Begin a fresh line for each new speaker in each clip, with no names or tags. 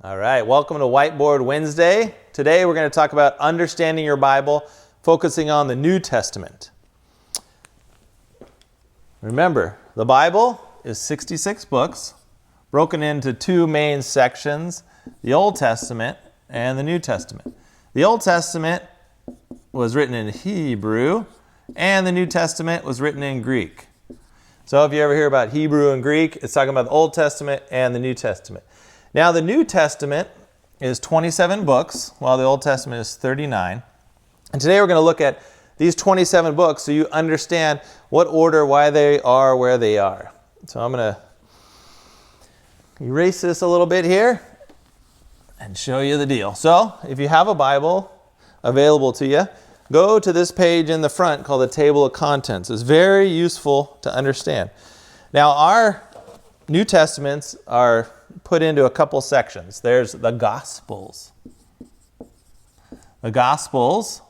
All right, welcome to Whiteboard Wednesday. Today we're going to talk about understanding your Bible, focusing on the New Testament. Remember, the Bible is 66 books, broken into two main sections, the Old Testament and the New Testament. The Old Testament was written in Hebrew, and the New Testament was written in Greek. So if you ever hear about Hebrew and Greek, it's talking about the Old Testament and the New Testament. Now, the New Testament is 27 books, while the Old Testament is 39. And today we're going to look at these 27 books so you understand what order, why they are where they are. So I'm going to erase this a little bit here and show you the deal. So if you have a Bible available to you, go to this page in the front called the Table of Contents. It's very useful to understand. Now, our New Testaments are put into a couple sections. There's the Gospels. The Gospels.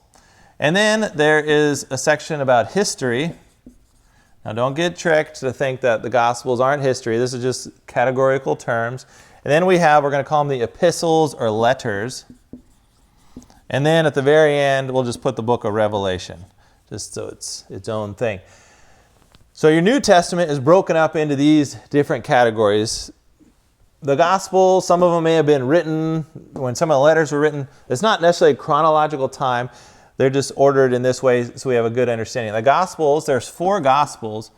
And then there is a section about history. Now, don't get tricked to think that the Gospels aren't history. This is just categorical terms. And then we're going to call them the epistles or letters. And then at the very end, we'll just put the book of Revelation, just so it's its own thing. So your New Testament is broken up into these different categories. The Gospel, some of them may have been written when some of the letters were written. It's not necessarily chronological time. They're just ordered in this way so we have a good understanding. The Gospels, there's 4 Gospels,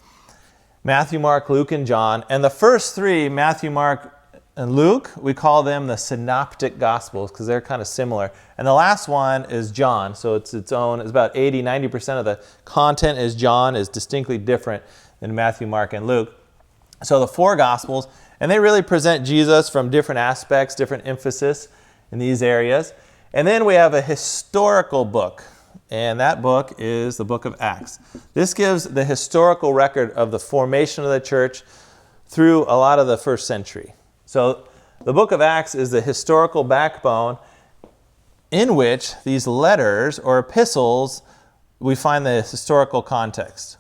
Matthew, Mark, Luke, and John. And the first 3, Matthew, Mark, and Luke, we call them the Synoptic Gospels because they're kind of similar. And the last one is John, so it's its own. It's about 80-90% of the content is John, is distinctly different than Matthew, Mark, and Luke. So the 4 Gospels, and they really present Jesus from different aspects, different emphasis in these areas. And then we have a historical book, and that book is the book of Acts. This gives the historical record of the formation of the church through a lot of the first century. So the book of Acts is the historical backbone in which these letters or epistles, we find the historical context.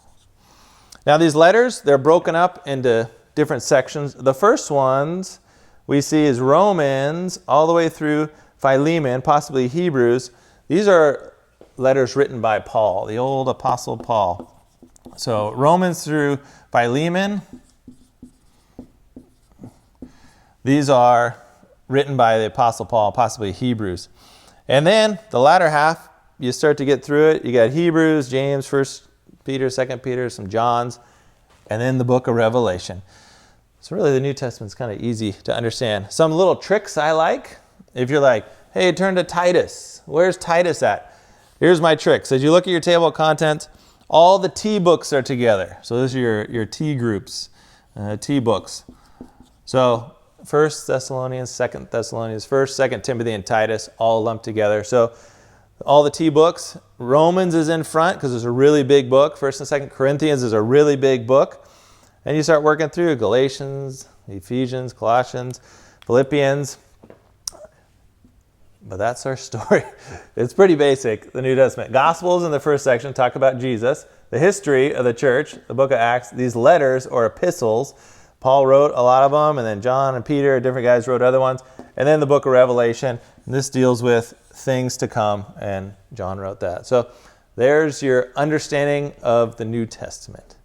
Now these letters, they're broken up into different sections. The first ones we see is Romans all the way through Philemon, possibly Hebrews. These are letters written by Paul, the old apostle Paul. So Romans through Philemon. These are written by the Apostle Paul, possibly Hebrews. And then the latter half, you start to get through it. You got Hebrews, James, 1 Peter, 2 Peter, some Johns, and then the book of Revelation. So really the New Testament's kind of easy to understand. Some little tricks I like. If you're like, hey, turn to Titus. Where's Titus at? Here's my trick. So as you look at your table of contents, all the T books are together. So those are your T groups, T books. So 1 Thessalonians, 2 Thessalonians, 1, 2 Timothy, and Titus all lumped together. So all the T books. Romans is in front because it's a really big book. 1 and 2 Corinthians is a really big book. And you start working through Galatians, Ephesians, Colossians, Philippians. But that's our story. It's pretty basic, the New Testament. Gospels in the first section talk about Jesus, the history of the church, the book of Acts, these letters or epistles. Paul wrote a lot of them, and then John and Peter, different guys wrote other ones. And then the book of Revelation, and this deals with things to come, and John wrote that. So there's your understanding of the New Testament.